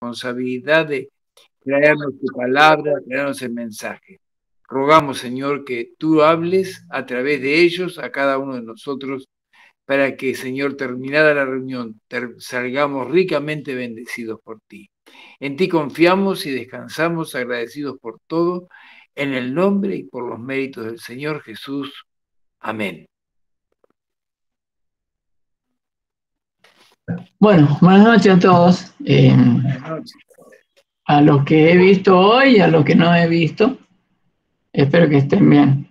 responsabilidad de traernos tu palabra, traernos el mensaje. Rogamos, Señor, que tú hables a través de ellos a cada uno de nosotros para que, Señor, terminada la reunión, salgamos ricamente bendecidos por ti. En ti confiamos y descansamos agradecidos por todo, en el nombre y por los méritos del Señor Jesús. Amén. Bueno, buenas noches a todos. Buenas noches. A los que he visto hoy y a los que no he visto. Espero que estén bien.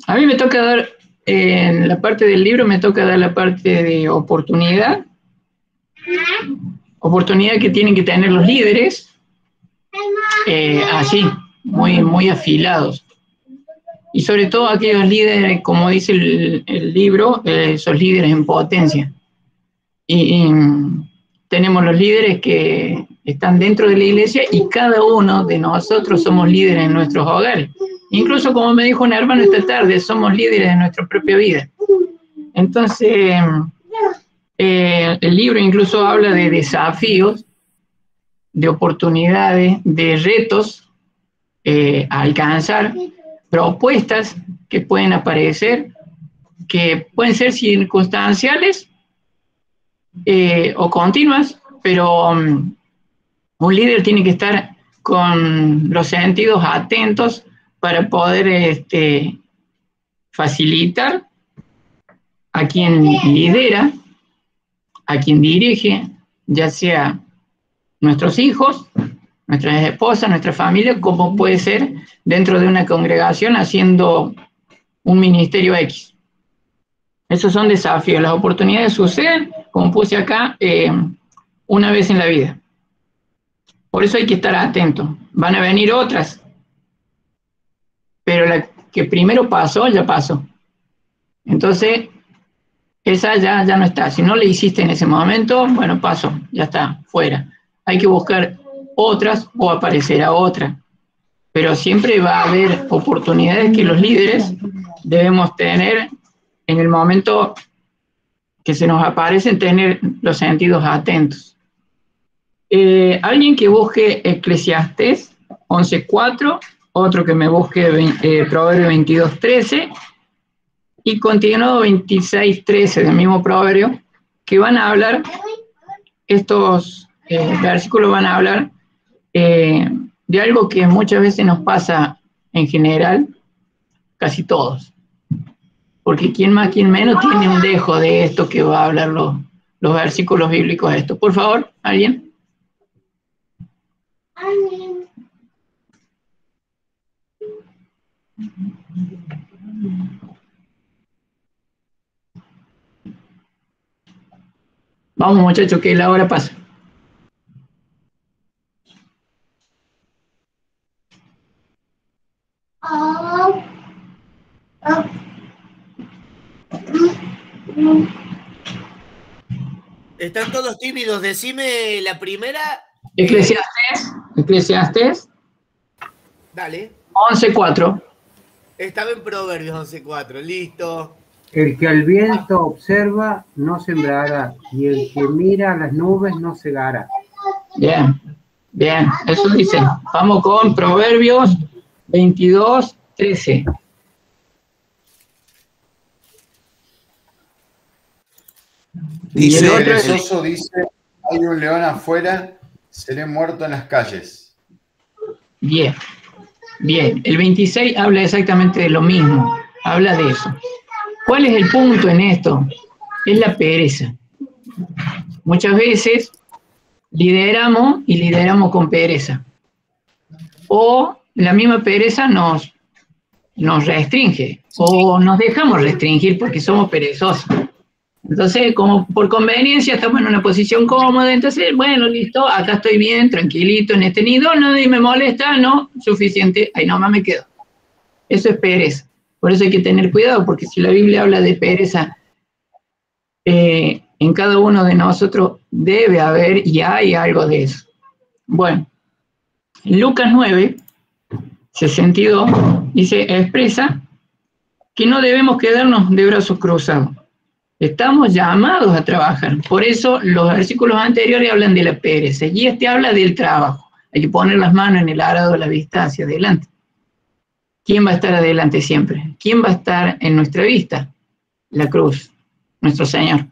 A mí me toca dar, en la parte del libro me toca dar la parte de oportunidad. Oportunidad que tienen que tener los líderes. Así, muy afilados. Y sobre todo aquellos líderes, como dice el libro, esos líderes en potencia. Y tenemos los líderes que están dentro de la iglesia y cada uno de nosotros somos líderes en nuestros hogares. Incluso, como me dijo un hermano esta tarde, somos líderes de nuestra propia vida. Entonces, el libro incluso habla de desafíos, de oportunidades, de retos a alcanzar, propuestas que pueden aparecer, que pueden ser circunstanciales o continuas, pero un líder tiene que estar con los sentidos atentos para poder facilitar a quien lidera, a quien dirige, ya sea nuestros hijos, nuestras esposas, nuestra familia, como puede ser dentro de una congregación haciendo un ministerio X. Esos son desafíos. Las oportunidades suceden, como puse acá, una vez en la vida. Por eso hay que estar atentos. Van a venir otras, pero la que primero pasó, ya pasó. Entonces, esa ya no está. Si no la hiciste en ese momento, bueno, pasó, ya está, fuera. Hay que buscar otras o aparecerá otra. Pero siempre va a haber oportunidades que los líderes debemos tener en el momento que se nos aparecen, tener los sentidos atentos. Alguien que busque Eclesiastés 11:4, otro que me busque Proverbio 22:13 y continuo 26:13 del mismo Proverbio, que van a hablar, estos versículos van a hablar de algo que muchas veces nos pasa en general, casi todos. Porque quien más, quien menos tiene un dejo de esto que va a hablar los versículos bíblicos de esto. Por favor, ¿alguien? Vamos, muchachos, que la hora pasa. Están todos tímidos. Decime la primera. Eclesiastés. Dale. 11:4. Estaba en Proverbios 11:4. Listo. El que al viento observa no sembrará, y el que mira a las nubes no cegará. Bien, eso dice. Vamos con Proverbios 22:13. Dice, el perezoso dice, hay un león afuera, seré muerto en las calles. Bien. El 26 habla exactamente de lo mismo, habla de eso. ¿Cuál es el punto en esto? Es la pereza. Muchas veces lideramos con pereza. O la misma pereza nos restringe, o nos dejamos restringir porque somos perezosos. Entonces, como por conveniencia, estamos en una posición cómoda, entonces, bueno, listo, acá estoy bien, tranquilito, en este nido, nadie me molesta, no, suficiente, ahí nomás me quedo. Eso es pereza. Por eso hay que tener cuidado, porque si la Biblia habla de pereza, en cada uno de nosotros debe haber y hay algo de eso. Bueno, en Lucas 9:62, dice, expresa que no debemos quedarnos de brazos cruzados. Estamos llamados a trabajar. Por eso los versículos anteriores hablan de la pereza y este habla del trabajo. Hay que poner las manos en el arado de la vista hacia adelante. ¿Quién va a estar adelante siempre? ¿Quién va a estar en nuestra vista? La cruz, nuestro Señor.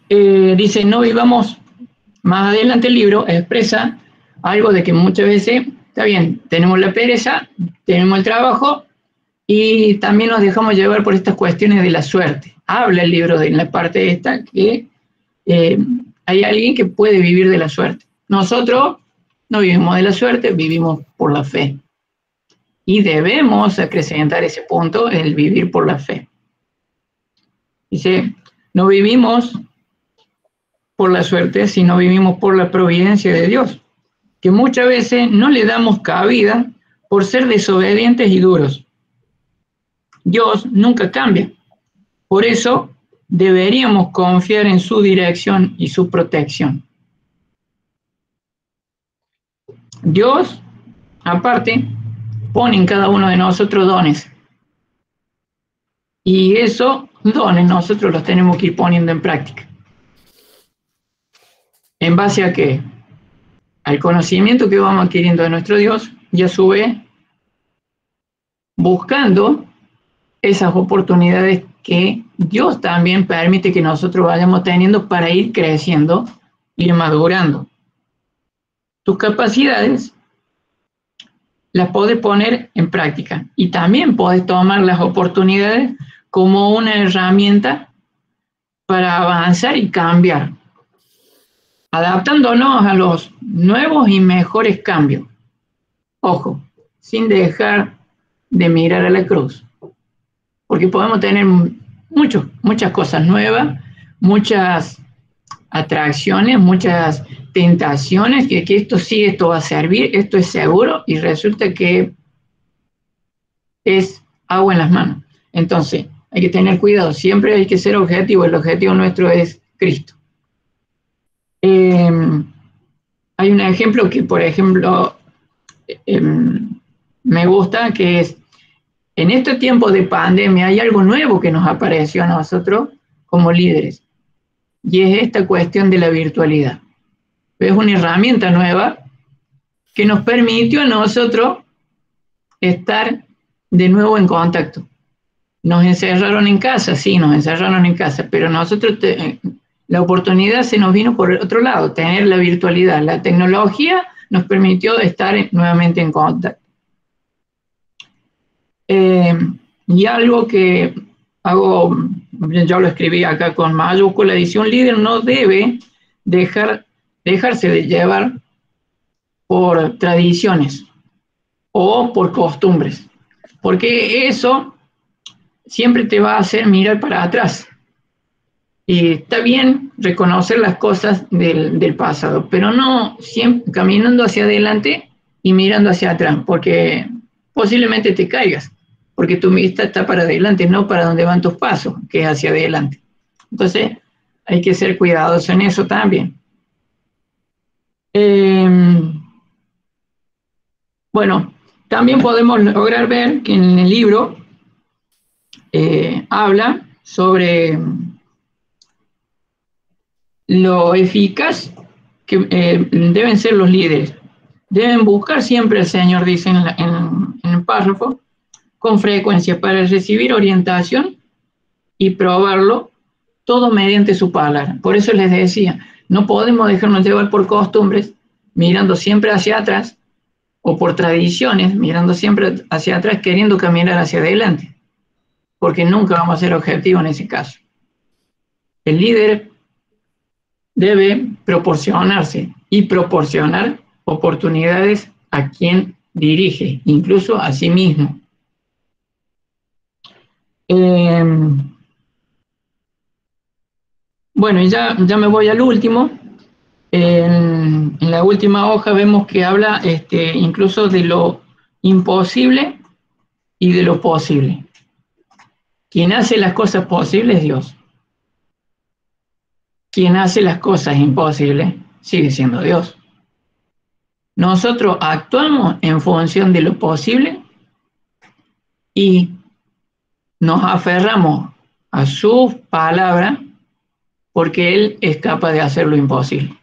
Dice, no vivamos, más adelante el libro expresa algo de que muchas veces, está bien, tenemos la pereza, tenemos el trabajo y también nos dejamos llevar por estas cuestiones de la suerte. Habla el libro en la parte esta que hay alguien que puede vivir de la suerte. Nosotros no vivimos de la suerte, vivimos por la fe. Y debemos acrecentar ese punto, el vivir por la fe. Dice, no vivimos por la suerte, sino vivimos por la providencia de Dios, que muchas veces no le damos cabida por ser desobedientes y duros. Dios nunca cambia. Por eso deberíamos confiar en su dirección y su protección. Dios, aparte, pone en cada uno de nosotros dones. Y esos dones nosotros los tenemos que ir poniendo en práctica. ¿En base a qué? Al conocimiento que vamos adquiriendo de nuestro Dios y a su vez buscando esas oportunidades que Dios también permite que nosotros vayamos teniendo para ir creciendo, ir madurando. Tus capacidades las podés poner en práctica y también podés tomar las oportunidades como una herramienta para avanzar y cambiar, adaptándonos a los nuevos y mejores cambios. Ojo, sin dejar de mirar a la cruz, porque podemos tener muchas cosas nuevas, muchas atracciones, muchas tentaciones, que esto va a servir, esto es seguro, y resulta que es agua en las manos. Entonces, hay que tener cuidado, siempre hay que ser objetivo, el objetivo nuestro es Cristo. Hay un ejemplo que, por ejemplo, me gusta, que es, en este tiempo de pandemia hay algo nuevo que nos apareció a nosotros como líderes, y es esta cuestión de la virtualidad. Es una herramienta nueva que nos permitió a nosotros estar de nuevo en contacto. Nos encerraron en casa, sí, nos encerraron en casa, pero nosotros la oportunidad se nos vino por el otro lado, tener la virtualidad. La tecnología nos permitió estar nuevamente en contacto. Y algo que hago, yo lo escribí acá con mayúscula, dice, un líder no debe dejarse de llevar por tradiciones o por costumbres, porque eso siempre te va a hacer mirar para atrás. Y está bien reconocer las cosas del pasado, pero no siempre caminando hacia adelante y mirando hacia atrás, porque posiblemente te caigas, porque tu vista está para adelante, no para donde van tus pasos, que es hacia adelante. Entonces, hay que ser cuidadosos en eso también. Bueno, también podemos lograr ver que en el libro habla sobre lo eficaz que deben ser los líderes. Deben buscar siempre al Señor, dice en el párrafo, con frecuencia para recibir orientación y probarlo todo mediante su palabra. Por eso les decía, no podemos dejarnos llevar por costumbres, mirando siempre hacia atrás, o por tradiciones, mirando siempre hacia atrás, queriendo caminar hacia adelante, porque nunca vamos a ser objetivos en ese caso. El líder debe proporcionarse y proporcionar oportunidades a quien dirige, incluso a sí mismo. Bueno, y ya me voy al último. En la última hoja vemos que habla incluso de lo imposible y de lo posible. Quien hace las cosas posibles es Dios. Quien hace las cosas imposibles sigue siendo Dios. Nosotros actuamos en función de lo posible y nos aferramos a su palabra, porque Él es capaz de hacer lo imposible.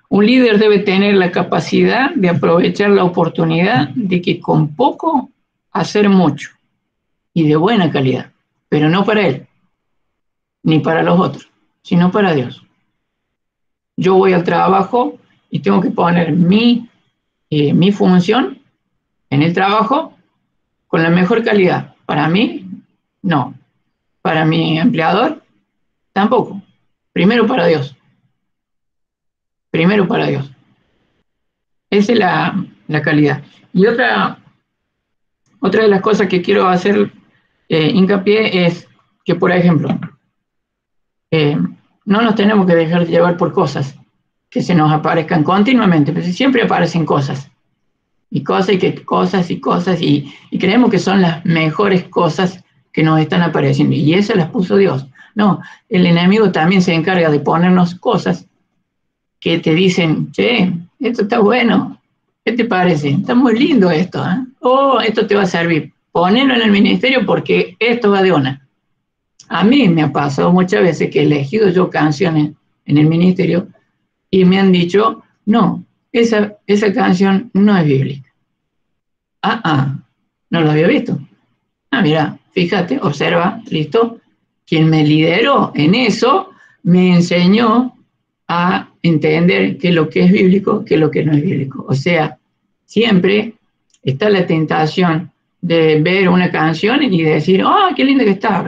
Un líder debe tener la capacidad de aprovechar la oportunidad de que con poco hacer mucho y de buena calidad, pero no para él, ni para los otros, sino para Dios. Yo voy al trabajo y tengo que poner mi función en el trabajo con la mejor calidad. Para mí, no. Para mi empleador, tampoco. Primero para Dios. Primero para Dios. Esa es la calidad. Y otra de las cosas que quiero hacer hincapié es que, por ejemplo, no nos tenemos que dejar llevar por cosas que se nos aparezcan continuamente, pero siempre aparecen cosas. Y cosas, y creemos que son las mejores cosas que nos están apareciendo. Y esas las puso Dios. No, el enemigo también se encarga de ponernos cosas que te dicen, che, esto está bueno, ¿qué te parece? Está muy lindo esto, ¿eh? Oh, esto te va a servir. Ponelo en el ministerio porque esto va de una. A mí me ha pasado muchas veces que he elegido yo canciones en el ministerio y me han dicho, no, esa canción no es bíblica. No lo había visto. Mira, fíjate, observa, listo. Quien me lideró en eso me enseñó a entender qué es lo que es bíblico, qué es lo que no es bíblico. O sea, siempre está la tentación de ver una canción y decir, ¡oh, qué linda que está!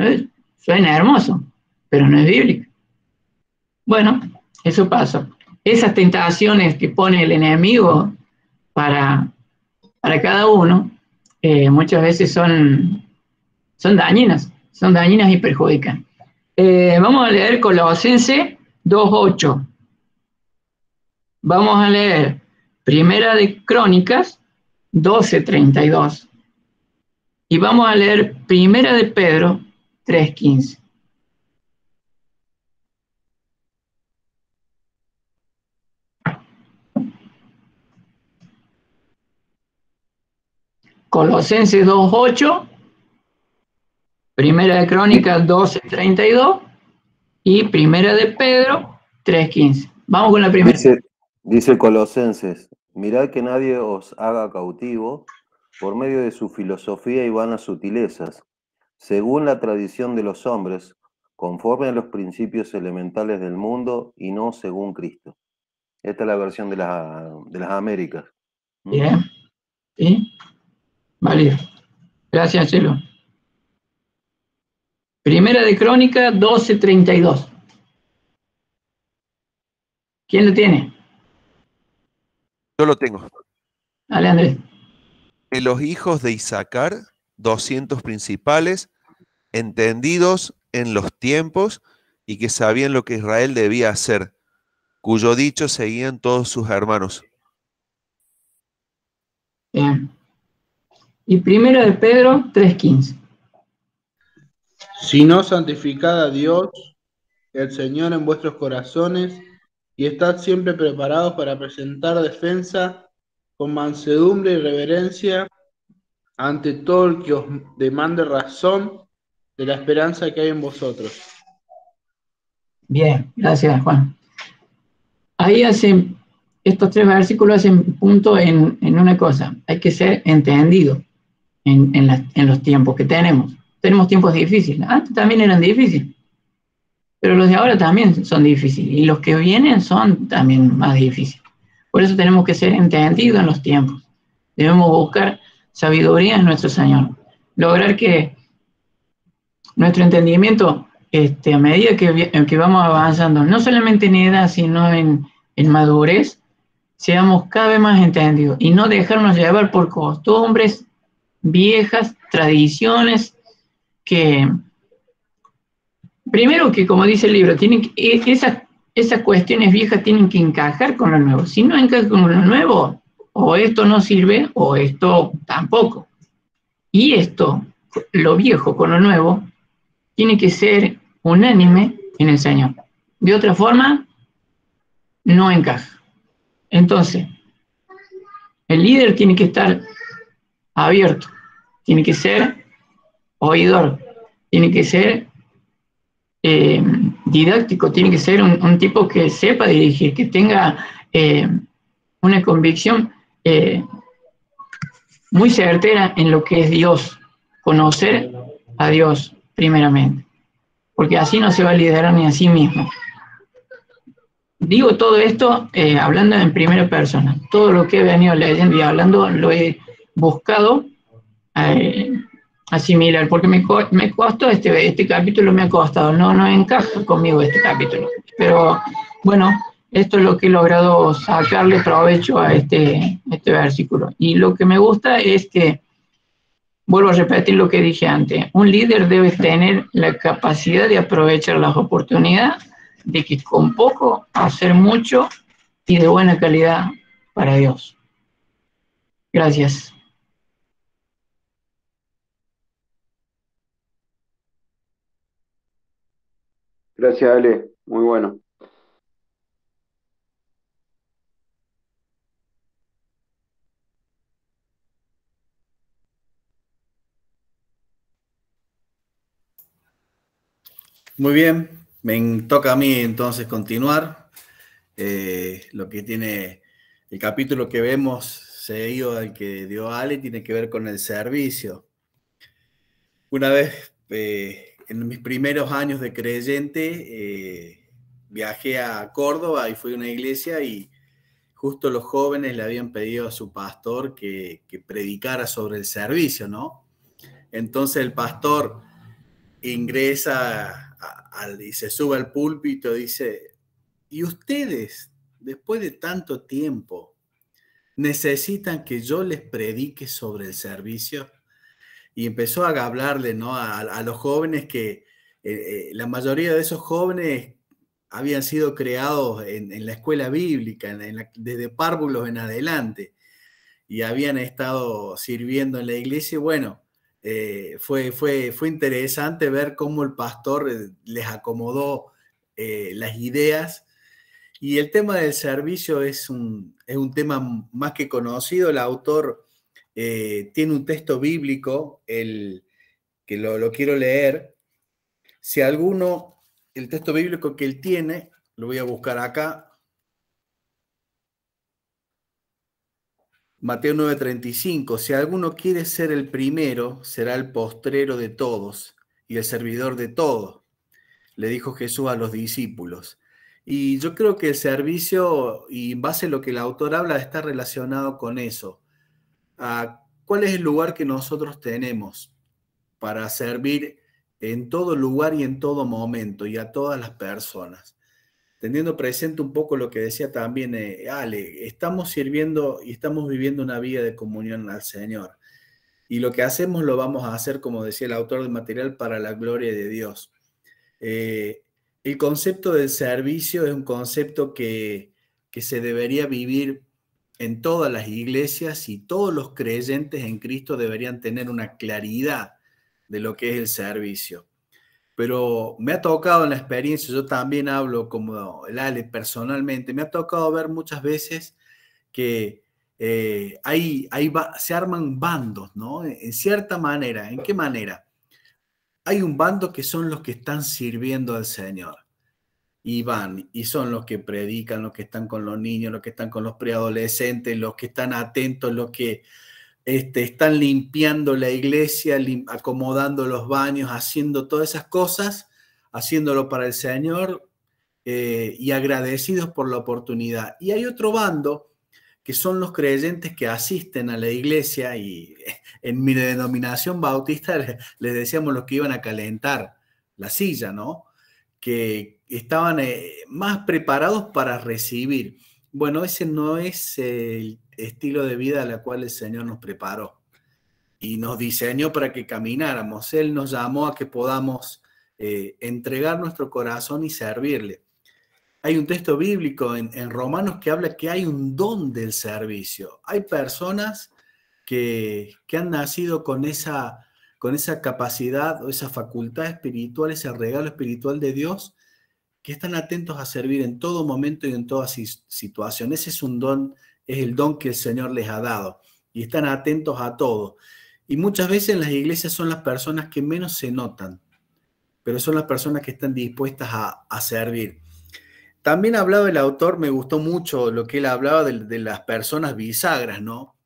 Suena hermoso, pero no es bíblico. Bueno, eso pasa. Esas tentaciones que pone el enemigo para cada uno, muchas veces son dañinas y perjudican. Vamos a leer Colosenses 2:8. Vamos a leer Primera de Crónicas 12:32. Y vamos a leer Primera de Pedro 3:15. Colosenses 2:8, Primera de Crónicas 12:32 y Primera de Pedro 3:15. Vamos con la primera. Dice Colosenses, mirad que nadie os haga cautivo por medio de su filosofía y vanas sutilezas, según la tradición de los hombres, conforme a los principios elementales del mundo y no según Cristo. Esta es la versión de las Américas. Bien, ¿sí? Vale, gracias, Chelo. Primera de Crónica 12:32. ¿Quién lo tiene? Yo lo tengo. Dale, Andrés. De los hijos de Isaacar, 200 principales, entendidos en los tiempos y que sabían lo que Israel debía hacer, cuyo dicho seguían todos sus hermanos. Bien. Y Primera de Pedro 3:15. Sino santificad a Dios, el Señor, en vuestros corazones, y estad siempre preparados para presentar defensa con mansedumbre y reverencia ante todo el que os demande razón de la esperanza que hay en vosotros. Bien, gracias, Juan. Ahí estos 3 versículos hacen punto en una cosa. Hay que ser entendido en los tiempos que tenemos. Tenemos tiempos difíciles. Antes también eran difíciles. Pero los de ahora también son difíciles. Y los que vienen son también más difíciles. Por eso tenemos que ser entendidos en los tiempos. Debemos buscar sabiduría en nuestro Señor. Lograr que nuestro entendimiento, a medida que vamos avanzando, no solamente en edad, sino en madurez, seamos cada vez más entendidos. Y no dejarnos llevar por costumbres viejas, tradiciones, que primero que, como dice el libro, esas cuestiones viejas tienen que encajar con lo nuevo. Si no encaja con lo nuevo, o esto no sirve, o esto tampoco. Y esto, lo viejo con lo nuevo, tiene que ser unánime en el Señor. De otra forma, no encaja. Entonces, el líder tiene que estar abierto, tiene que ser oidor, tiene que ser didáctico, tiene que ser un tipo que sepa dirigir, que tenga una convicción muy certera en lo que es Dios, conocer a Dios primeramente, porque así no se va a liderar ni a sí mismo. Digo todo esto hablando en primera persona. Todo lo que he venido leyendo y hablando lo he buscado asimilar, porque me costó este capítulo, me ha costado, no encaja conmigo este capítulo. Pero bueno, esto es lo que he logrado sacarle provecho a este versículo. Y lo que me gusta es que, vuelvo a repetir lo que dije antes, un líder debe tener la capacidad de aprovechar las oportunidades, de que con poco hacer mucho y de buena calidad para Dios. Gracias. Gracias, Ale. Muy bueno. Muy bien, me toca a mí entonces continuar. Lo que tiene el capítulo que vemos seguido al que dio Ale tiene que ver con el servicio. Una vez, en mis primeros años de creyente, viajé a Córdoba y fui a una iglesia y justo los jóvenes le habían pedido a su pastor que predicara sobre el servicio, ¿no? Entonces el pastor ingresa y se sube al púlpito y dice, ¿y ustedes, después de tanto tiempo, necesitan que yo les predique sobre el servicio? Y empezó a hablarle, ¿no?, a los jóvenes que la mayoría de esos jóvenes habían sido creados en la escuela bíblica, desde párvulos en adelante, y habían estado sirviendo en la iglesia. Y bueno, fue interesante ver cómo el pastor les acomodó las ideas. Y el tema del servicio es un tema más que conocido. El autor tiene un texto bíblico, que lo quiero leer. Si alguno, el texto bíblico que él tiene, lo voy a buscar acá. Mateo 9:35, si alguno quiere ser el primero, será el postrero de todos y el servidor de todos, le dijo Jesús a los discípulos. Y yo creo que el servicio, y en base a lo que el autor habla, está relacionado con eso. ¿Cuál es el lugar que nosotros tenemos para servir en todo lugar y en todo momento y a todas las personas? Teniendo presente un poco lo que decía también Ale, estamos sirviendo y estamos viviendo una vida de comunión al Señor. Y lo que hacemos lo vamos a hacer, como decía el autor del material, para la gloria de Dios. El concepto del servicio es un concepto que se debería vivir en todas las iglesias, y todos los creyentes en Cristo deberían tener una claridad de lo que es el servicio. Pero me ha tocado en la experiencia, yo también hablo como el Ale personalmente, me ha tocado ver muchas veces que se arman bandos, ¿no? En cierta manera. ¿En qué manera? Hay un bando que son los que están sirviendo al Señor. Y van, y son los que predican, los que están con los niños, los que están con los preadolescentes, los que están atentos, los que están limpiando la iglesia, acomodando los baños, haciendo todas esas cosas, haciéndolo para el Señor, y agradecidos por la oportunidad. Y hay otro bando que son los creyentes que asisten a la iglesia, y en mi denominación bautista les decíamos los que iban a calentar la silla, ¿no? Que estaban más preparados para recibir. Bueno, ese no es el estilo de vida a la cual el Señor nos preparó y nos diseñó para que camináramos. Él nos llamó a que podamos entregar nuestro corazón y servirle. Hay un texto bíblico en Romanos que habla que hay un don del servicio. Hay personas que han nacido con esa capacidad o esa facultad espiritual, ese regalo espiritual de Dios, que están atentos a servir en todo momento y en toda situación. Ese es un don, es el don que el Señor les ha dado, y están atentos a todo. Y muchas veces en las iglesias son las personas que menos se notan, pero son las personas que están dispuestas a servir. También hablaba el autor, me gustó mucho lo que él hablaba de las personas bisagras, ¿no?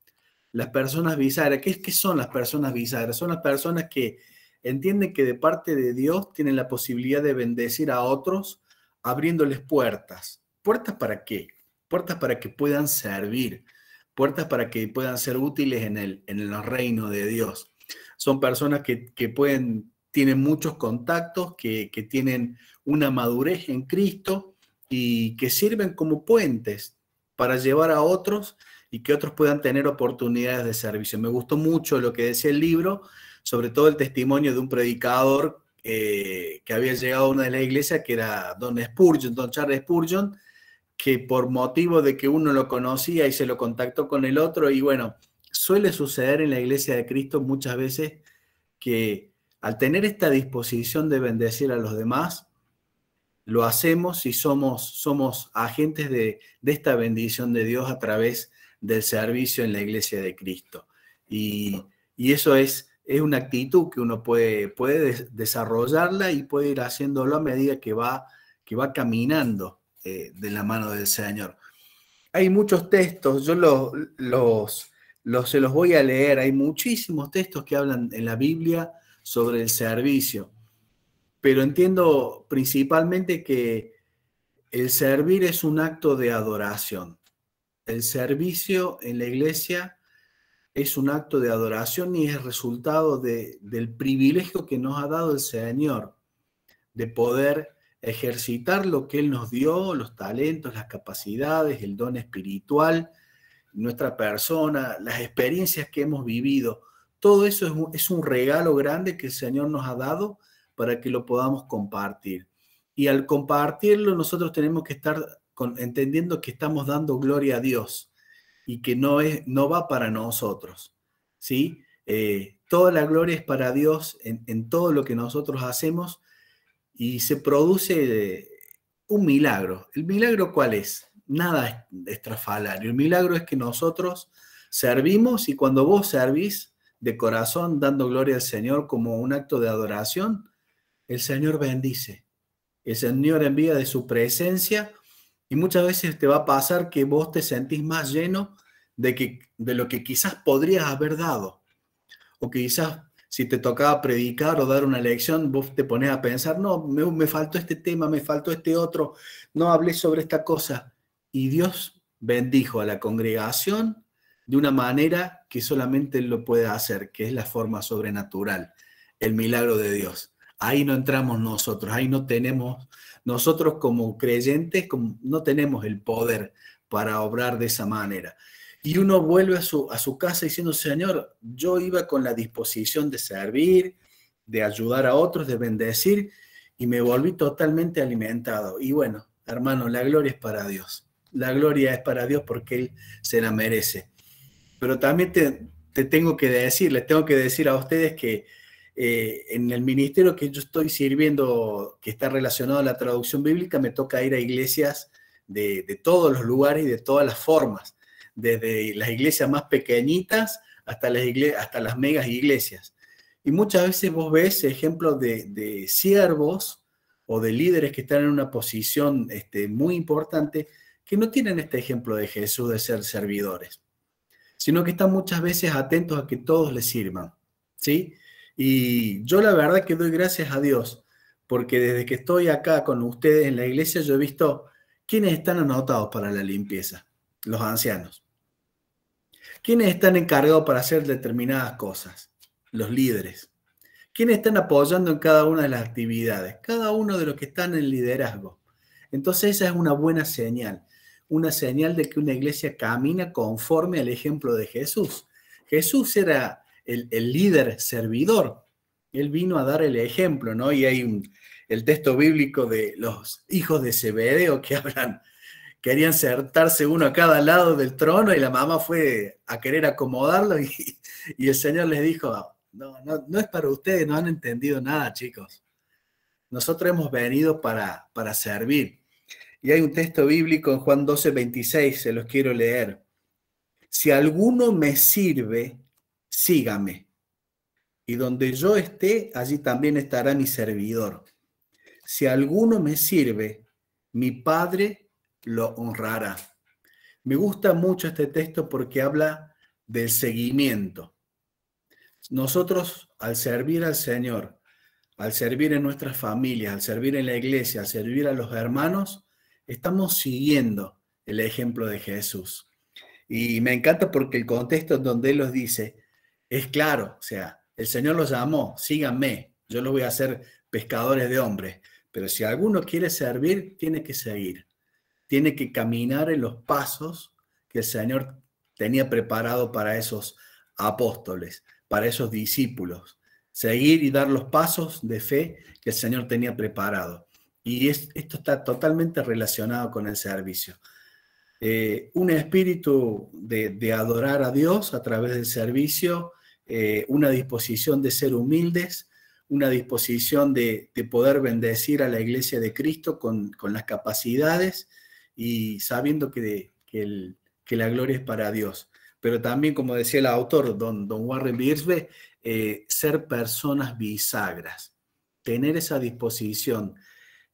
Las personas bisagras, ¿qué son las personas bisagras? Son las personas que entienden que de parte de Dios tienen la posibilidad de bendecir a otros abriéndoles puertas. ¿Puertas para qué? Puertas para que puedan servir, puertas para que puedan ser útiles en el reino de Dios. Son personas que tienen muchos contactos, que tienen una madurez en Cristo y que sirven como puentes para llevar a otros y que otros puedan tener oportunidades de servicio. Me gustó mucho lo que decía el libro, sobre todo el testimonio de un predicador que había llegado a una de las iglesias, que era don Charles Spurgeon, que por motivo de que uno lo conocía y se lo contactó con el otro, y bueno, suele suceder en la iglesia de Cristo muchas veces que al tener esta disposición de bendecir a los demás, lo hacemos y somos agentes de esta bendición de Dios a través del servicio en la iglesia de Cristo. Y eso es una actitud que uno puede desarrollarla y puede ir haciéndolo a medida que va caminando de la mano del Señor. Hay muchos textos, yo se los voy a leer. Hay muchísimos textos que hablan en la Biblia sobre el servicio, pero entiendo principalmente que el servir es un acto de adoración. El servicio en la iglesia es un acto de adoración y es resultado del privilegio que nos ha dado el Señor de poder ejercitar lo que Él nos dio, los talentos, las capacidades, el don espiritual, nuestra persona, las experiencias que hemos vivido. Todo eso es un regalo grande que el Señor nos ha dado para que lo podamos compartir. Y al compartirlo nosotros tenemos que estar entendiendo que estamos dando gloria a Dios y que no va para nosotros, ¿sí? Toda la gloria es para Dios en todo lo que nosotros hacemos y se produce un milagro. ¿El milagro cuál es? Nada estrafalario. El milagro es que nosotros servimos y cuando vos servís de corazón dando gloria al Señor como un acto de adoración, el Señor bendice. El Señor envía de su presencia y muchas veces te va a pasar que vos te sentís más lleno de lo que quizás podrías haber dado. O que quizás si te tocaba predicar o dar una lección, vos te pones a pensar, no, me faltó este tema, me faltó este otro, no hablé sobre esta cosa. Y Dios bendijo a la congregación de una manera que solamente Él lo puede hacer, que es la forma sobrenatural, el milagro de Dios. Ahí no entramos nosotros, ahí no tenemos, nosotros como creyentes no tenemos el poder para obrar de esa manera. Y uno vuelve a su casa diciendo, Señor, yo iba con la disposición de servir, de ayudar a otros, de bendecir, y me volví totalmente alimentado. Y bueno, hermano, la gloria es para Dios. La gloria es para Dios porque Él se la merece. Pero también les tengo que decir a ustedes que en el ministerio que yo estoy sirviendo, que está relacionado a la traducción bíblica, me toca ir a iglesias de todos los lugares y de todas las formas, desde las iglesias más pequeñitas hasta las megas iglesias. Y muchas veces vos ves ejemplos de siervos o de líderes que están en una posición muy importante que no tienen este ejemplo de Jesús de ser servidores, sino que están muchas veces atentos a que todos les sirvan, ¿sí? Y yo la verdad que doy gracias a Dios, porque desde que estoy acá con ustedes en la iglesia, yo he visto quiénes están anotados para la limpieza, los ancianos. ¿Quiénes están encargados para hacer determinadas cosas? Los líderes. ¿Quiénes están apoyando en cada una de las actividades? Cada uno de los que están en liderazgo. Entonces esa es una buena señal de que una iglesia camina conforme al ejemplo de Jesús. Jesús era el líder servidor. Él vino a dar el ejemplo, ¿no? Y hay el texto bíblico de los hijos de Zebedeo que querían sentarse uno a cada lado del trono y la mamá fue a querer acomodarlo y el Señor les dijo, no es para ustedes, no han entendido nada, chicos. Nosotros hemos venido para servir. Y hay un texto bíblico en Juan 12:26, se los quiero leer. Si alguno me sirve, sígame. Y donde yo esté, allí también estará mi servidor. si alguno me sirve, mi Padre lo honrará. Me gusta mucho este texto porque habla del seguimiento. Nosotros, al servir al Señor, al servir en nuestras familias, al servir en la iglesia, al servir a los hermanos, estamos siguiendo el ejemplo de Jesús. Y me encanta porque el contexto en donde Él los dice es claro, o sea, el Señor los llamó, síganme, yo los voy a hacer pescadores de hombres, pero si alguno quiere servir, tiene que seguir, tiene que caminar en los pasos que el Señor tenía preparado para esos apóstoles, para esos discípulos, seguir y dar los pasos de fe que el Señor tenía preparado. Y esto está totalmente relacionado con el servicio. Un espíritu de adorar a Dios a través del servicio, una disposición de ser humildes, una disposición de poder bendecir a la iglesia de Cristo con las capacidades y sabiendo que la gloria es para Dios. Pero también, como decía el autor, don Warren Wiersbe, ser personas bisagras, tener esa disposición.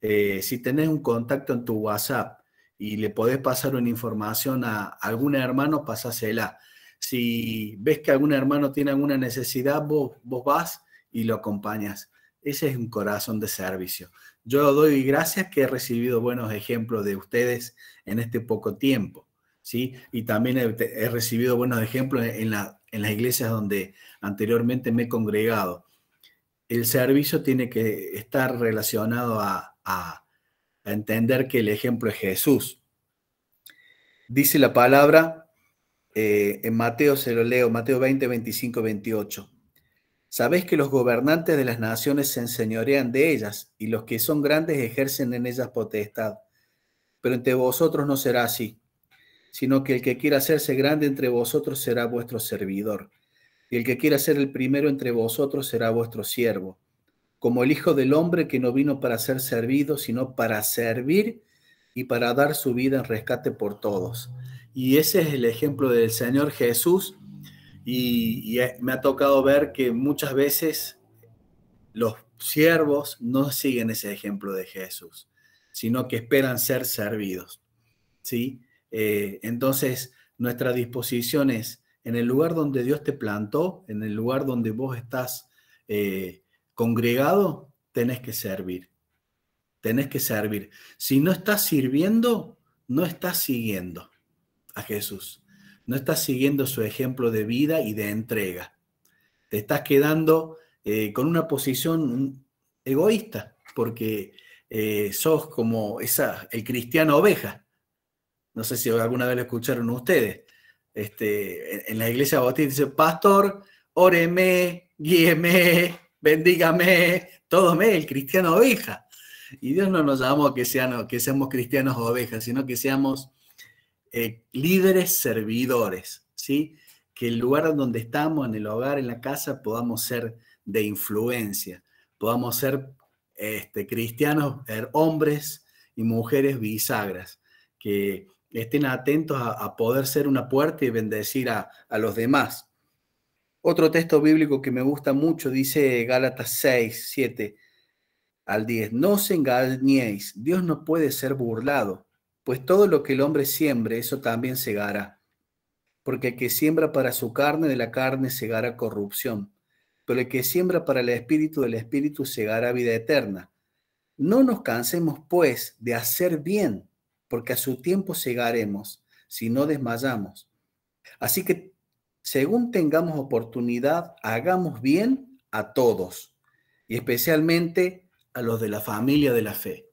Si tenés un contacto en tu WhatsApp y le podés pasar una información a algún hermano, pasásela. Si ves que algún hermano tiene alguna necesidad, vos vas y lo acompañas. Ese es un corazón de servicio. Yo doy gracias que he recibido buenos ejemplos de ustedes en este poco tiempo, ¿sí? Y también he recibido buenos ejemplos en las iglesias donde anteriormente me he congregado. El servicio tiene que estar relacionado a entender que el ejemplo es Jesús. Dice la palabra en Mateo, se lo leo, Mateo 20, 25, 28. Sabéis que los gobernantes de las naciones se enseñorean de ellas, y los que son grandes ejercen en ellas potestad. Pero entre vosotros no será así, sino que el que quiera hacerse grande entre vosotros será vuestro servidor, y el que quiera ser el primero entre vosotros será vuestro siervo, como el Hijo del Hombre, que no vino para ser servido, sino para servir y para dar su vida en rescate por todos. Y ese es el ejemplo del Señor Jesús, y me ha tocado ver que muchas veces los siervos no siguen ese ejemplo de Jesús, sino que esperan ser servidos, ¿sí? Entonces, nuestra disposición es, en el lugar donde Dios te plantó, en el lugar donde vos estás congregado, tenés que servir. Tenés que servir. Si no estás sirviendo, no estás siguiendo a Jesús. No estás siguiendo su ejemplo de vida y de entrega. Te estás quedando con una posición egoísta, porque sos como el cristiano oveja. No sé si alguna vez lo escucharon ustedes. En la iglesia bautista dice, pastor, óreme, guíeme, bendígame, tódome, el cristiano oveja. Y Dios no nos llamó a que seamos cristianos ovejas, sino que seamos líderes servidores, ¿sí? Que el lugar donde estamos, en el hogar, en la casa, podamos ser de influencia, podamos ser cristianos, hombres y mujeres bisagras, que estén atentos a poder ser una puerta y bendecir a los demás. Otro texto bíblico que me gusta mucho dice Gálatas 6, 7 al 10. No os engañéis, Dios no puede ser burlado, pues todo lo que el hombre siembre, eso también segará. Porque el que siembra para su carne, de la carne segará corrupción, pero el que siembra para el espíritu, del espíritu segará vida eterna. No nos cansemos, pues, de hacer bien, porque a su tiempo segaremos, si no desmayamos. Así que, según tengamos oportunidad, hagamos bien a todos, y especialmente a los de la familia de la fe.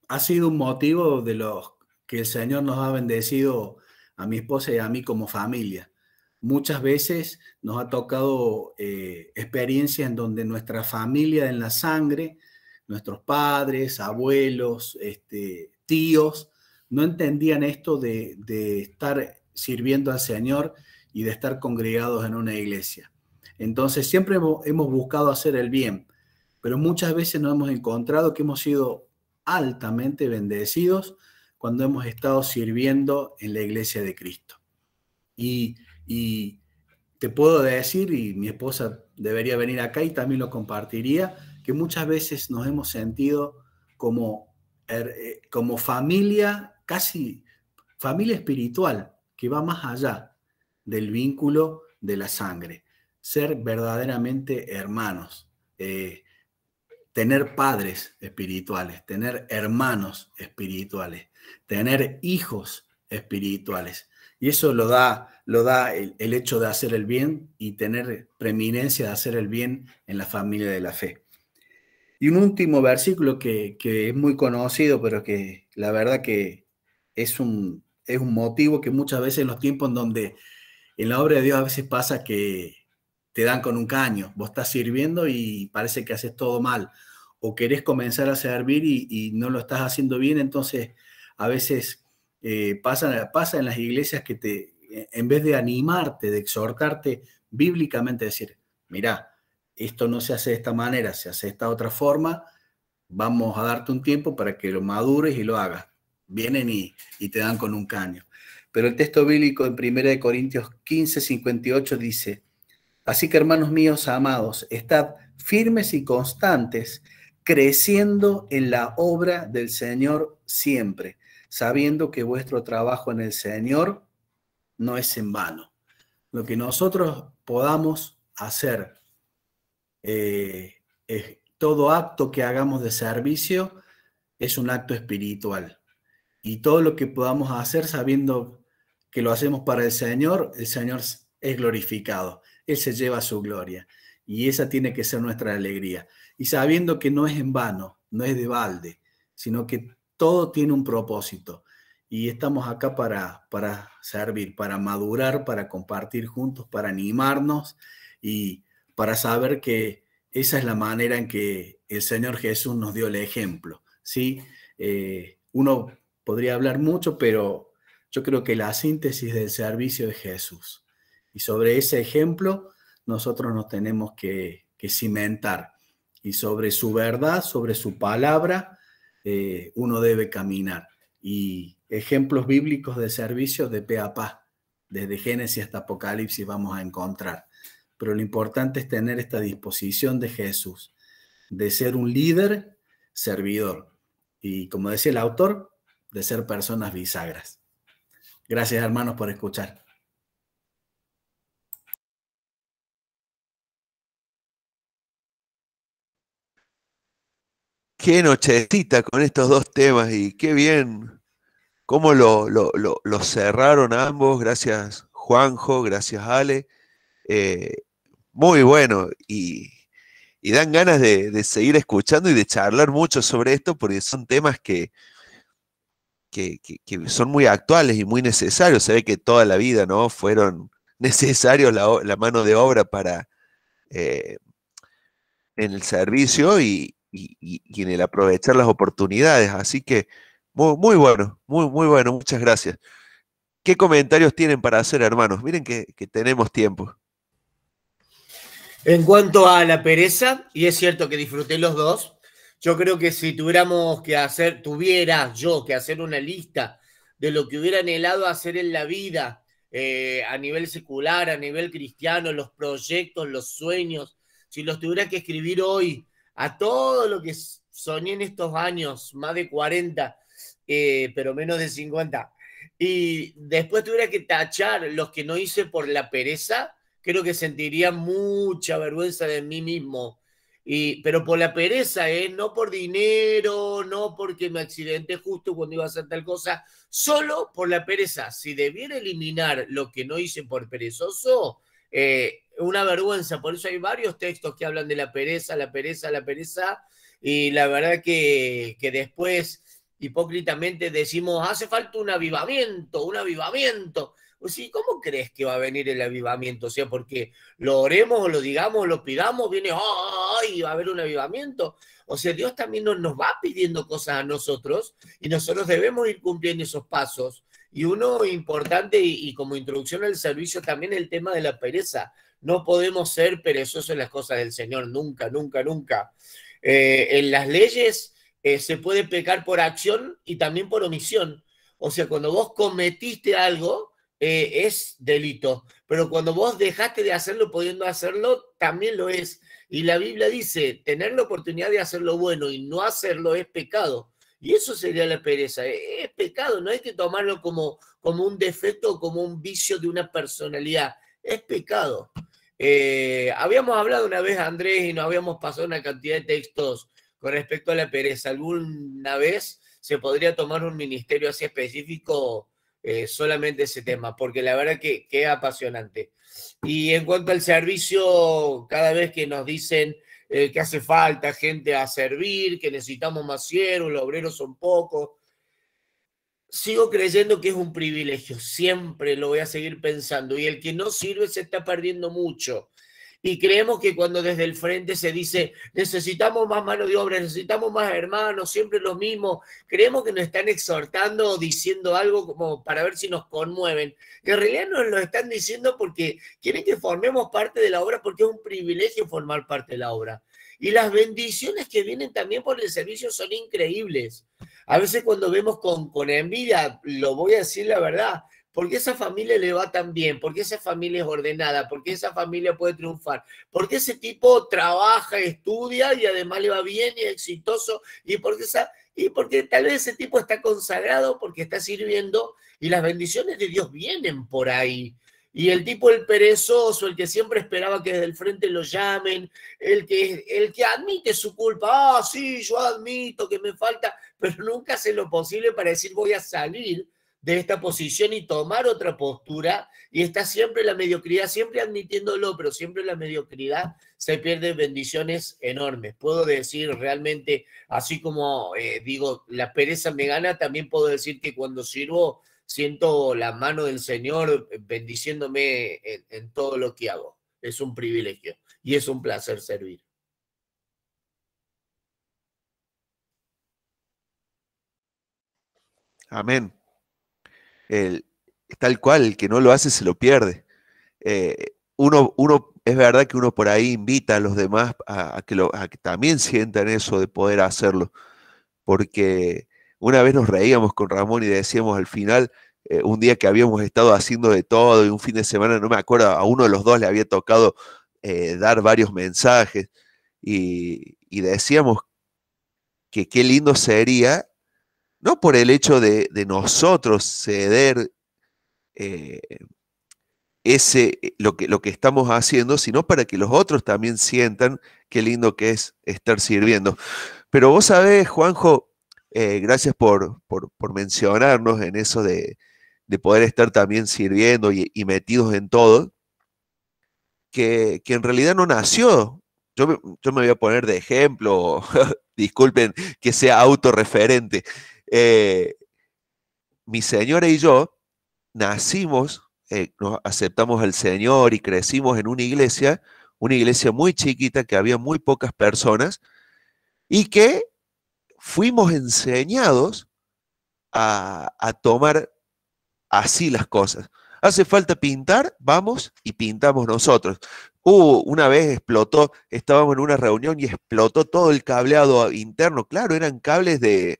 Ha sido un motivo de los que el Señor nos ha bendecido a mi esposa y a mí como familia. Muchas veces nos ha tocado experiencias en donde nuestra familia en la sangre, nuestros padres, abuelos, tíos, no entendían esto de estar sirviendo al Señor y de estar congregados en una iglesia. Entonces siempre hemos buscado hacer el bien, pero muchas veces nos hemos encontrado que hemos sido altamente bendecidos cuando hemos estado sirviendo en la iglesia de Cristo. Y te puedo decir, y mi esposa debería venir acá y también lo compartiría, que muchas veces nos hemos sentido como familia, casi familia espiritual, que va más allá del vínculo de la sangre. Ser verdaderamente hermanos, tener padres espirituales, tener hermanos espirituales, tener hijos espirituales. Y eso lo da el hecho de hacer el bien y tener preeminencia de hacer el bien en la familia de la fe. Y un último versículo que es muy conocido, pero que la verdad que es un motivo que muchas veces en los tiempos en donde en la obra de Dios a veces pasa que te dan con un caño. Vos estás sirviendo y parece que haces todo mal. O querés comenzar a servir y no lo estás haciendo bien. Entonces, a veces pasa en las iglesias que en vez de animarte, de exhortarte bíblicamente, decir, mirá, esto no se hace de esta manera, se hace de esta otra forma, vamos a darte un tiempo para que lo madures y lo hagas. Vienen y te dan con un caño. Pero el texto bíblico en 1 Corintios 15, 58 dice, así que hermanos míos amados, estad firmes y constantes, creciendo en la obra del Señor siempre, sabiendo que vuestro trabajo en el Señor no es en vano. Lo que nosotros podamos hacer, todo acto que hagamos de servicio es un acto espiritual. Y todo lo que podamos hacer sabiendo que lo hacemos para el Señor es glorificado. Él se lleva su gloria. Y esa tiene que ser nuestra alegría. Y sabiendo que no es en vano, no es de balde, sino que todo tiene un propósito. Y estamos acá para servir, para madurar, para compartir juntos, para animarnos y para saber que esa es la manera en que el Señor Jesús nos dio el ejemplo, ¿sí? Uno podría hablar mucho, pero yo creo que la síntesis del servicio es Jesús. Y sobre ese ejemplo nosotros nos tenemos que cimentar. Y sobre su verdad, sobre su palabra, uno debe caminar. Y ejemplos bíblicos de servicio de pe a pa, desde Génesis hasta Apocalipsis vamos a encontrar. Pero lo importante es tener esta disposición de Jesús, de ser un líder servidor. Y como decía el autor, de ser personas bisagras. Gracias, hermanos, por escuchar. Qué nochecita con estos dos temas y qué bien cómo lo cerraron ambos. Gracias, Juanjo, gracias, Ale. Muy bueno y dan ganas de seguir escuchando y de charlar mucho sobre esto porque son temas que son muy actuales y muy necesarios. Se ve que toda la vida, ¿no? Fueron necesarios la mano de obra para en el servicio y en el aprovechar las oportunidades. Así que muy bueno, muy bueno. Muchas gracias. ¿Qué comentarios tienen para hacer, hermanos? Miren que tenemos tiempo. En cuanto a la pereza, y es cierto que disfruté los dos, yo creo que si tuviera yo que hacer una lista de lo que hubiera anhelado hacer en la vida, a nivel secular, a nivel cristiano, los proyectos, los sueños, si los tuviera que escribir hoy, a todo lo que soñé en estos años, más de 40, pero menos de 50, y después tuviera que tachar los que no hice por la pereza, creo que sentiría mucha vergüenza de mí mismo. Pero por la pereza, no por dinero, no porque me accidenté justo cuando iba a hacer tal cosa, solo por la pereza. Si debiera eliminar lo que no hice por perezoso, una vergüenza. Por eso hay varios textos que hablan de la pereza, la pereza, la pereza, y la verdad que después hipócritamente decimos, hace falta un avivamiento, un avivamiento. Pues sí, ¿cómo crees que va a venir el avivamiento? O sea, porque lo oremos, o lo digamos, o lo pidamos, viene, ¡ay! Va a haber un avivamiento. O sea, Dios también nos va pidiendo cosas a nosotros y nosotros debemos ir cumpliendo esos pasos. Y uno importante y como introducción al servicio también el tema de la pereza. No podemos ser perezosos en las cosas del Señor, nunca, nunca, nunca. En las leyes se puede pecar por acción y también por omisión. O sea, cuando vos cometiste algo, es delito, pero cuando vos dejaste de hacerlo pudiendo hacerlo, también lo es. Y la Biblia dice, tener la oportunidad de hacer lo bueno y no hacerlo es pecado. Y eso sería la pereza, es pecado, no hay que tomarlo como un defecto o como un vicio de una personalidad, es pecado. Habíamos hablado una vez, Andrés, y nos habíamos pasado una cantidad de textos con respecto a la pereza. ¿Alguna vez se podría tomar un ministerio así específico solamente ese tema? Porque la verdad que es apasionante. Y en cuanto al servicio, cada vez que nos dicen que hace falta gente a servir, que necesitamos más siervos, los obreros son pocos, sigo creyendo que es un privilegio, siempre lo voy a seguir pensando, y el que no sirve se está perdiendo mucho. Y creemos que cuando desde el frente se dice necesitamos más mano de obra, necesitamos más hermanos, siempre lo mismo, creemos que nos están exhortando o diciendo algo como para ver si nos conmueven. Y en realidad nos lo están diciendo porque quieren que formemos parte de la obra, porque es un privilegio formar parte de la obra. Y las bendiciones que vienen también por el servicio son increíbles. A veces cuando vemos con envidia, lo voy a decir la verdad, porque esa familia le va tan bien, porque esa familia es ordenada, porque esa familia puede triunfar, porque ese tipo trabaja, estudia y además le va bien y es exitoso, y porque tal vez ese tipo está consagrado, porque está sirviendo, y las bendiciones de Dios vienen por ahí. Y el tipo, el perezoso, el que siempre esperaba que desde el frente lo llamen, el que admite su culpa, sí, yo admito que me falta, pero nunca hace lo posible para decir voy a salir de esta posición y tomar otra postura, y está siempre la mediocridad, siempre admitiéndolo, pero siempre la mediocridad, se pierden bendiciones enormes. Puedo decir realmente, así como digo, la pereza me gana, también puedo decir que cuando sirvo, siento la mano del Señor bendiciéndome en todo lo que hago. Es un privilegio y es un placer servir. Amén. Tal cual, el que no lo hace se lo pierde. Es verdad que uno por ahí invita a los demás a que también sientan eso de poder hacerlo, porque una vez nos reíamos con Ramón y decíamos al final, un día que habíamos estado haciendo de todo y un fin de semana, no me acuerdo, a uno de los dos le había tocado dar varios mensajes y decíamos que qué lindo sería, no por el hecho de nosotros ceder lo que estamos haciendo, sino para que los otros también sientan qué lindo que es estar sirviendo. Pero vos sabés, Juanjo, gracias por mencionarnos en eso de poder estar también sirviendo y metidos en todo, que en realidad no nació. Yo me voy a poner de ejemplo, disculpen que sea autorreferente. Mi señora y yo nacimos, nos aceptamos al Señor y crecimos en una iglesia muy chiquita, que había muy pocas personas, y que fuimos enseñados a tomar así las cosas. Hace falta pintar, vamos y pintamos nosotros. Una vez explotó, estábamos en una reunión y explotó todo el cableado interno. Claro, eran cables de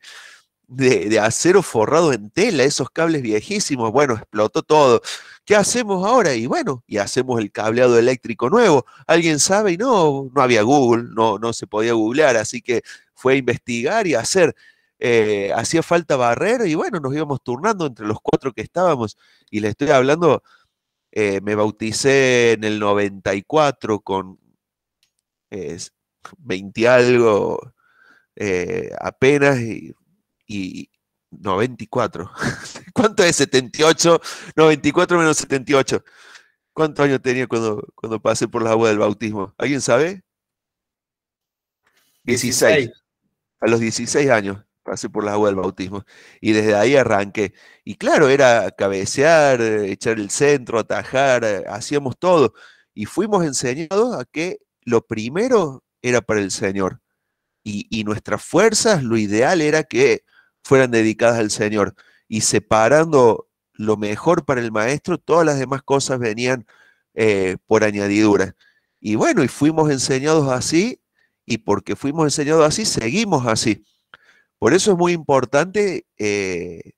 acero forrado en tela, esos cables viejísimos. Bueno, explotó todo. ¿Qué hacemos ahora? Y bueno, y hacemos el cableado eléctrico nuevo. ¿Alguien sabe? Y no había Google, no se podía googlear, así que fue a investigar y a hacer. Hacía falta barrer y bueno, nos íbamos turnando entre los 4 que estábamos. Y le estoy hablando, me bauticé en el 94 con 20 y algo apenas y 94. ¿Cuánto es 78? 94 menos 78. ¿Cuántos años tenía cuando pasé por la agua del bautismo? ¿Alguien sabe? 16. A los 16 años pasé por la agua del bautismo y desde ahí arranqué. Y claro, era cabecear, echar el centro, atajar, hacíamos todo. Y fuimos enseñados a que lo primero era para el Señor. Y nuestras fuerzas, lo ideal era que fueran dedicadas al Señor. Y separando lo mejor para el maestro, todas las demás cosas venían por añadidura. Y bueno, y fuimos enseñados así, y porque fuimos enseñados así, seguimos así. Por eso es muy importante qué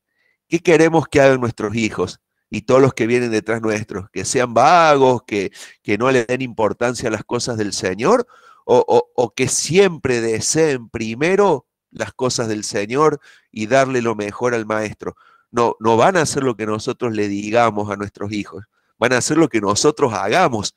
queremos que hagan nuestros hijos. y todos los que vienen detrás nuestros, que sean vagos, que no le den importancia a las cosas del Señor, o que siempre deseen primero las cosas del Señor y darle lo mejor al maestro. No van a hacer lo que nosotros le digamos a nuestros hijos, van a hacer lo que nosotros hagamos.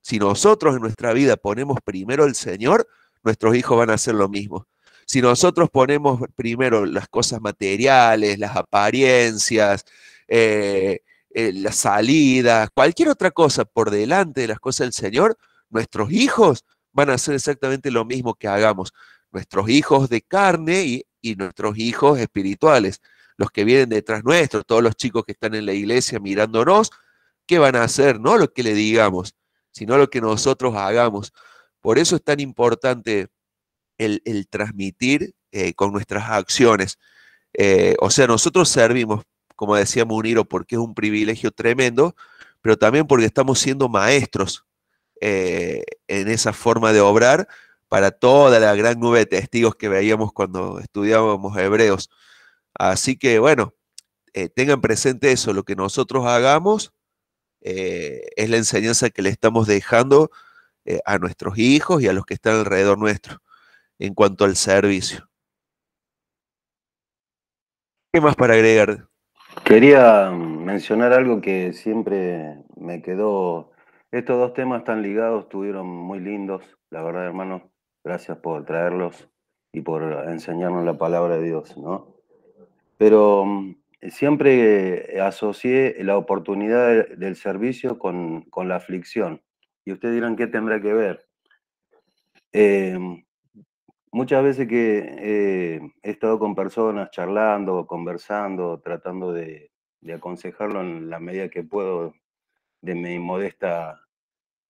Si nosotros en nuestra vida ponemos primero al Señor, nuestros hijos van a hacer lo mismo. Si nosotros ponemos primero las cosas materiales, las apariencias, las salidas, cualquier otra cosa por delante de las cosas del Señor, nuestros hijos van a hacer exactamente lo mismo que hagamos. Nuestros hijos de carne y nuestros hijos espirituales, los que vienen detrás nuestro, todos los chicos que están en la iglesia mirándonos, ¿qué van a hacer? No lo que le digamos, sino lo que nosotros hagamos. Por eso es tan importante el transmitir con nuestras acciones. O sea, nosotros servimos, como decía Muniro, porque es un privilegio tremendo, pero también porque estamos siendo maestros en esa forma de obrar para toda la gran nube de testigos que veíamos cuando estudiábamos Hebreos. Así que, bueno, tengan presente eso, lo que nosotros hagamos es la enseñanza que le estamos dejando a nuestros hijos y a los que están alrededor nuestro en cuanto al servicio. ¿Qué más para agregar? Quería mencionar algo que siempre me quedó. Estos dos temas tan ligados, estuvieron muy lindos, la verdad, hermanos. Gracias por traerlos y por enseñarnos la palabra de Dios, ¿no? Pero siempre asocié la oportunidad del servicio con la aflicción. Y ustedes dirán, ¿qué tendrá que ver? Muchas veces que he estado con personas charlando, conversando, tratando de aconsejarlo en la medida que puedo, de mi modesta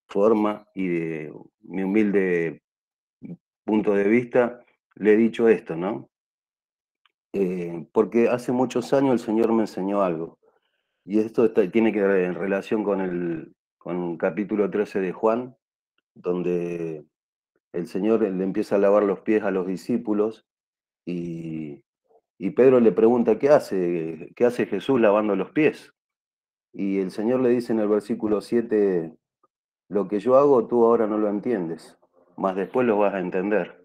forma y de mi humilde punto de vista, le he dicho esto, ¿no? Porque hace muchos años el Señor me enseñó algo, y esto tiene que ver en relación con el capítulo 13 de Juan, donde el Señor le empieza a lavar los pies a los discípulos y Pedro le pregunta, ¿qué hace Jesús lavando los pies? Y el Señor le dice en el versículo 7, lo que yo hago tú ahora no lo entiendes, mas después lo vas a entender.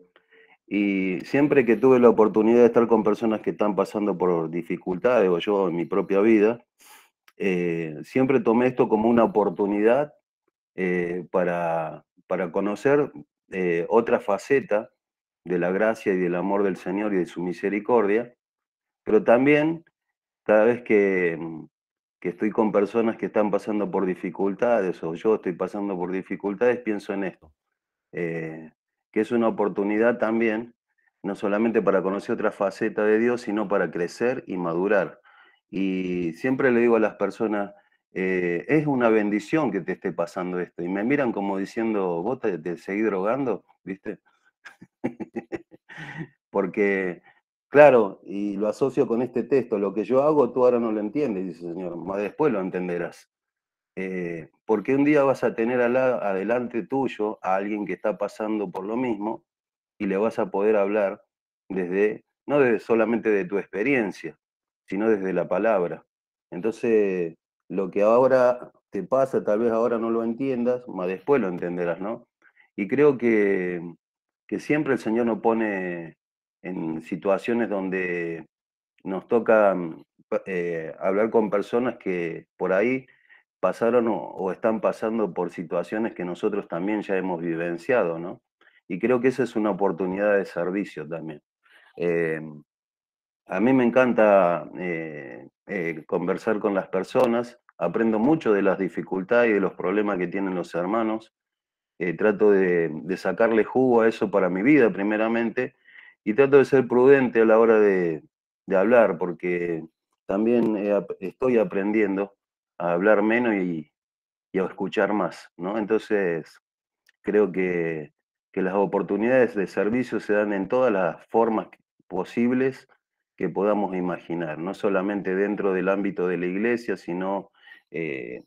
Y siempre que tuve la oportunidad de estar con personas que están pasando por dificultades, o yo en mi propia vida, siempre tomé esto como una oportunidad para conocer otra faceta de la gracia y del amor del Señor y de su misericordia, pero también cada vez que estoy con personas que están pasando por dificultades o yo estoy pasando por dificultades, pienso en esto, que es una oportunidad también, no solamente para conocer otra faceta de Dios, sino para crecer y madurar. Y siempre le digo a las personas, es una bendición que te esté pasando esto. Y me miran como diciendo, ¿vos te seguís drogando? ¿Viste? Porque, claro, y lo asocio con este texto, lo que yo hago tú ahora no lo entiendes, dice el Señor, más después lo entenderás. Porque un día vas a tener adelante tuyo a alguien que está pasando por lo mismo y le vas a poder hablar no solamente de tu experiencia, sino desde la palabra. Entonces, lo que ahora te pasa, tal vez ahora no lo entiendas, más después lo entenderás, ¿no? Y creo que siempre el Señor nos pone en situaciones donde nos toca hablar con personas que por ahí pasaron o están pasando por situaciones que nosotros también ya hemos vivenciado, ¿no? Y creo que esa es una oportunidad de servicio también. A mí me encanta conversar con las personas, aprendo mucho de las dificultades y de los problemas que tienen los hermanos, trato de sacarle jugo a eso para mi vida primeramente, y trato de ser prudente a la hora de hablar, porque también estoy aprendiendo a hablar menos y a escuchar más, ¿no? Entonces, creo que las oportunidades de servicio se dan en todas las formas posibles que podamos imaginar, no solamente dentro del ámbito de la iglesia, sino en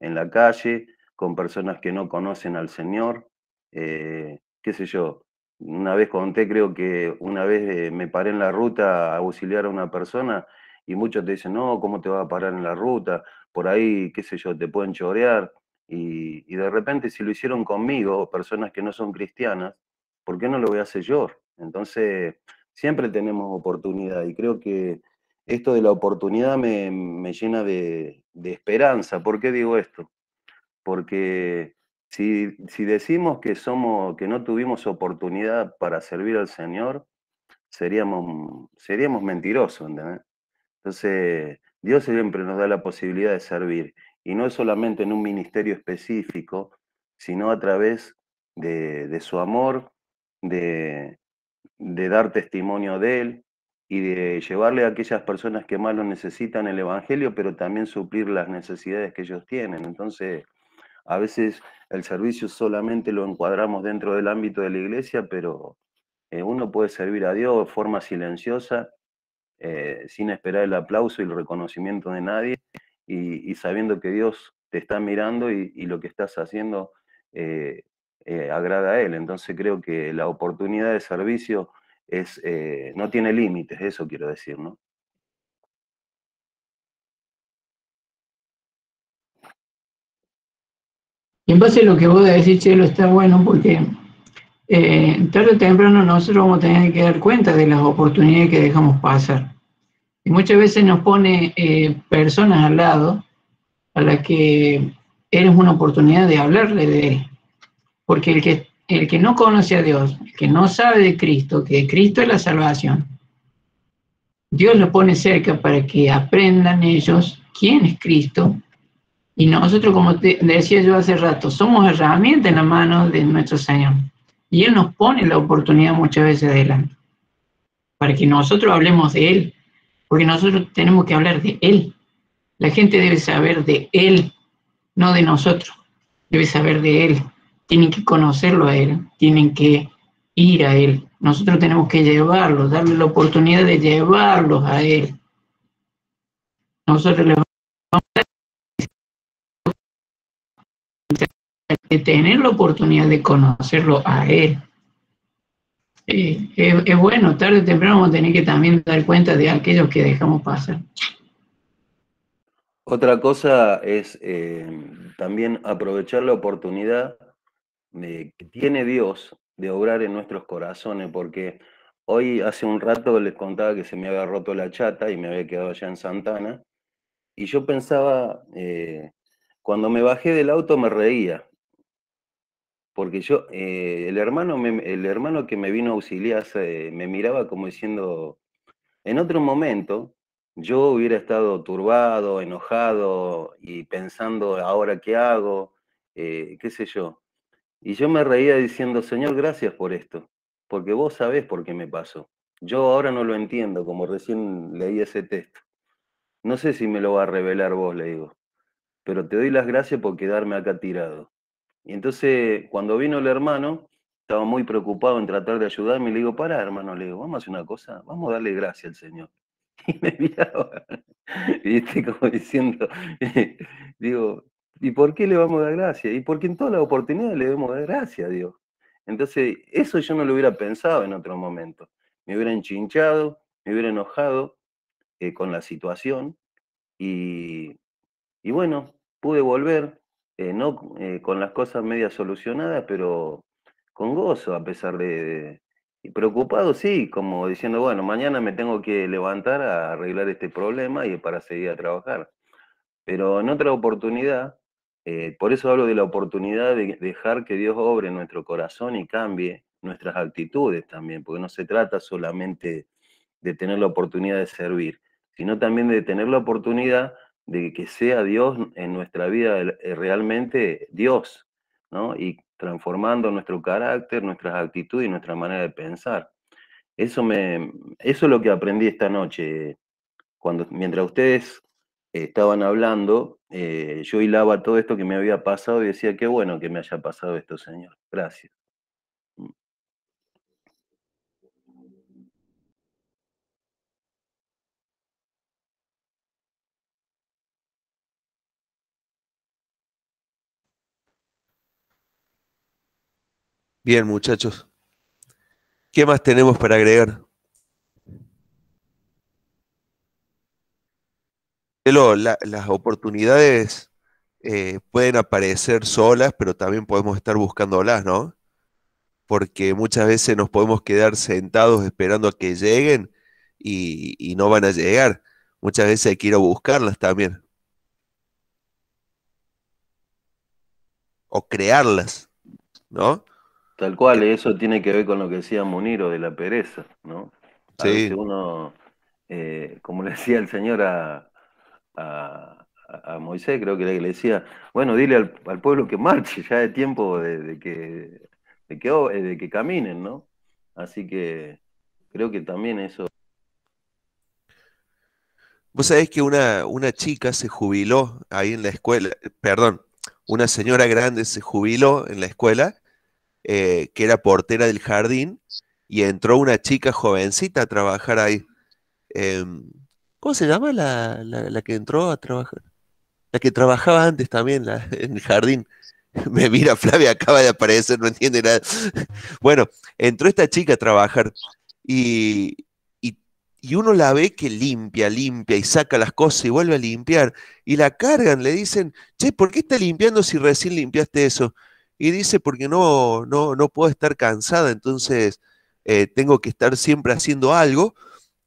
la calle, con personas que no conocen al Señor. Qué sé yo, una vez conté, creo que una vez me paré en la ruta a auxiliar a una persona y muchos te dicen, no, ¿cómo te vas a parar en la ruta? Por ahí, qué sé yo, te pueden chorear. Y de repente, si lo hicieron conmigo, personas que no son cristianas, ¿por qué no lo voy a hacer yo? Entonces, siempre tenemos oportunidad y creo que esto de la oportunidad me llena de esperanza. ¿Por qué digo esto? Porque si decimos que no tuvimos oportunidad para servir al Señor, seríamos mentirosos, ¿entendés? Entonces, Dios siempre nos da la posibilidad de servir, y no es solamente en un ministerio específico, sino a través de su amor, de, de dar testimonio de Él y de llevarle a aquellas personas que más lo necesitan el Evangelio, pero también suplir las necesidades que ellos tienen. Entonces, a veces el servicio solamente lo encuadramos dentro del ámbito de la iglesia, pero uno puede servir a Dios de forma silenciosa, sin esperar el aplauso y el reconocimiento de nadie, y sabiendo que Dios te está mirando y lo que estás haciendo agrada a Él. Entonces creo que la oportunidad de servicio no tiene límites, eso quiero decir, ¿no? Y en base a lo que vos decís, Chelo, está bueno porque tarde o temprano nosotros vamos a tener que dar cuenta de las oportunidades que dejamos pasar. Y muchas veces nos pone personas al lado a las que eres una oportunidad de hablarle de Él. Porque el que no conoce a Dios, el que no sabe de Cristo, que Cristo es la salvación, Dios lo pone cerca para que aprendan ellos quién es Cristo. Y nosotros, como decía yo hace rato, somos herramientas en la mano de nuestro Señor. Y Él nos pone la oportunidad muchas veces adelante, para que nosotros hablemos de Él, porque nosotros tenemos que hablar de Él. La gente debe saber de Él, no de nosotros. Debe saber de Él. Tienen que conocerlo a Él, tienen que ir a Él. Nosotros tenemos que llevarlos, darle la oportunidad de llevarlos a Él. Nosotros les vamos a tener la oportunidad de conocerlo a Él. Es bueno, tarde o temprano vamos a tener que también dar cuenta de aquellos que dejamos pasar. Otra cosa es también aprovechar la oportunidad que tiene Dios de obrar en nuestros corazones, porque hoy hace un rato les contaba que se me había roto la chata y me había quedado allá en Santana, y yo pensaba, cuando me bajé del auto me reía, porque yo, el hermano que me vino a auxiliar me miraba como diciendo, en otro momento yo hubiera estado turbado, enojado y pensando, ¿ahora qué hago? ¿Qué sé yo? Y yo me reía diciendo, Señor, gracias por esto, porque vos sabés por qué me pasó. Yo ahora no lo entiendo, como recién leí ese texto. No sé si me lo va a revelar vos, le digo, pero te doy las gracias por quedarme acá tirado. Y entonces, cuando vino el hermano, estaba muy preocupado en tratar de ayudarme, y le digo, pará, hermano, le digo, vamos a hacer una cosa, vamos a darle gracias al Señor. Y me miraba, ¿viste? Como diciendo, digo, ¿y por qué le vamos a dar gracias? Y porque en todas las oportunidades le debemos dar gracias a Dios. Entonces, eso yo no lo hubiera pensado en otro momento. Me hubiera enchinchado, me hubiera enojado con la situación, y bueno, pude volver, no con las cosas medias solucionadas, pero con gozo, a pesar y preocupado, sí, como diciendo, bueno, mañana me tengo que levantar a arreglar este problema y para seguir a trabajar. Pero en otra oportunidad, por eso hablo de la oportunidad de dejar que Dios obre en nuestro corazón y cambie nuestras actitudes también, porque no se trata solamente de tener la oportunidad de servir, sino también de tener la oportunidad de que sea Dios en nuestra vida realmente Dios, ¿no? Y transformando nuestro carácter, nuestras actitudes y nuestra manera de pensar. Eso es lo que aprendí esta noche. Mientras ustedes estaban hablando, yo hilaba todo esto que me había pasado y decía, qué bueno que me haya pasado esto, Señor. Gracias. Bien, muchachos. ¿Qué más tenemos para agregar? Las oportunidades pueden aparecer solas, pero también podemos estar buscándolas, ¿no? Porque muchas veces nos podemos quedar sentados esperando a que lleguen y no van a llegar. Muchas veces hay que ir a buscarlas también, o crearlas, ¿no? Tal cual, eso tiene que ver con lo que decía Muniro de la pereza, ¿no? A veces Sí, uno, como le decía el Señor a Moisés, creo que le decía, bueno, dile al pueblo que marche, ya es tiempo de que caminen, ¿no? Así que creo que también eso. vos sabés que una chica se jubiló ahí en la escuela, perdón, una señora grande se jubiló en la escuela, que era portera del jardín, y entró una chica jovencita a trabajar ahí. Em, ¿Cómo se llama la que entró a trabajar? La que trabajaba antes también en el jardín. Me mira, Flavia acaba de aparecer, no entiende nada. Bueno, entró esta chica a trabajar y, y uno la ve que limpia, limpia y saca las cosas y vuelve a limpiar. Y la cargan, le dicen, che, ¿por qué está limpiando si recién limpiaste eso? Y dice, porque no puedo estar cansada, entonces tengo que estar siempre haciendo algo.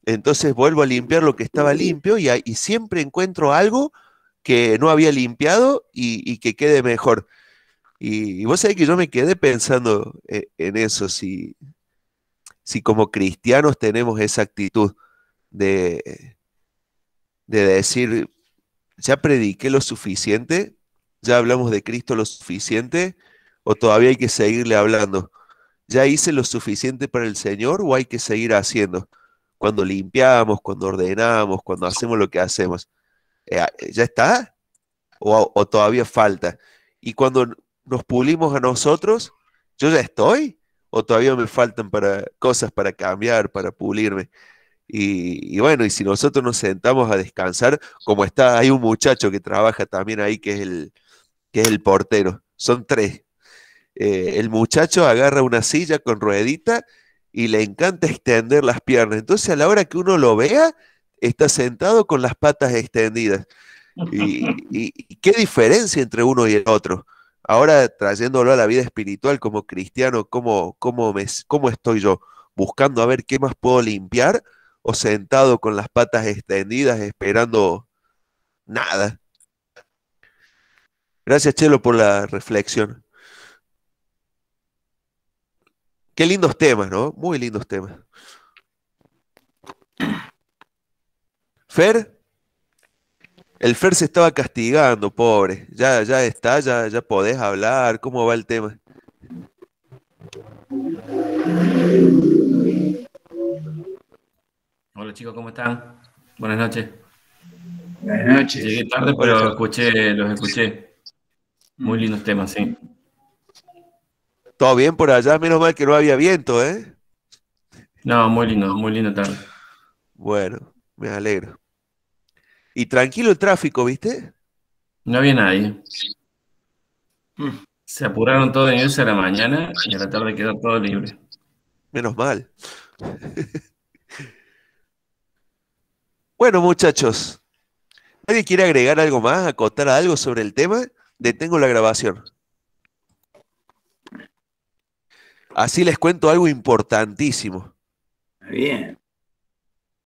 Entonces vuelvo a limpiar lo que estaba limpio y siempre encuentro algo que no había limpiado y que quede mejor. Y vos sabés que yo me quedé pensando en eso, si como cristianos tenemos esa actitud de, de decir, ya prediqué lo suficiente, ya hablamos de Cristo lo suficiente, o todavía hay que seguirle hablando. ¿Ya hice lo suficiente para el Señor o hay que seguir haciendo? Cuando limpiamos, cuando ordenamos, cuando hacemos lo que hacemos. ¿Ya está? ¿O todavía falta? Y cuando nos pulimos a nosotros, ¿yo ya estoy? ¿O todavía me faltan cosas para cambiar, para pulirme? Y bueno, y si nosotros nos sentamos a descansar, como está, hay un muchacho que trabaja también ahí que es el portero. Son tres. El muchacho agarra una silla con ruedita y le encanta extender las piernas. Entonces, a la hora que uno lo vea, está sentado con las patas extendidas. Y qué diferencia entre uno y el otro. Ahora, trayéndolo a la vida espiritual como cristiano, ¿cómo estoy yo? ¿Buscando a ver qué más puedo limpiar? ¿O sentado con las patas extendidas esperando nada? Gracias, Chelo, por la reflexión. Qué lindos temas, ¿no? Muy lindos temas. Fer, el Fer se estaba castigando, pobre. Ya está, ya podés hablar. ¿Cómo va el tema? Hola chicos, ¿cómo están? Buenas noches. Buenas noches. Llegué tarde, pero los escuché. Muy lindos temas, sí. Todo bien por allá, menos mal que no había viento, ¿eh? No, muy lindo tarde. Bueno, me alegro. Y tranquilo el tráfico, ¿viste? No había nadie. Se apuraron todo en irse a la mañana y a la tarde quedó todo libre. Menos mal. Bueno, muchachos, ¿nadie quiere agregar algo más, acotar algo sobre el tema? Detengo la grabación. Así les cuento algo importantísimo. Bien.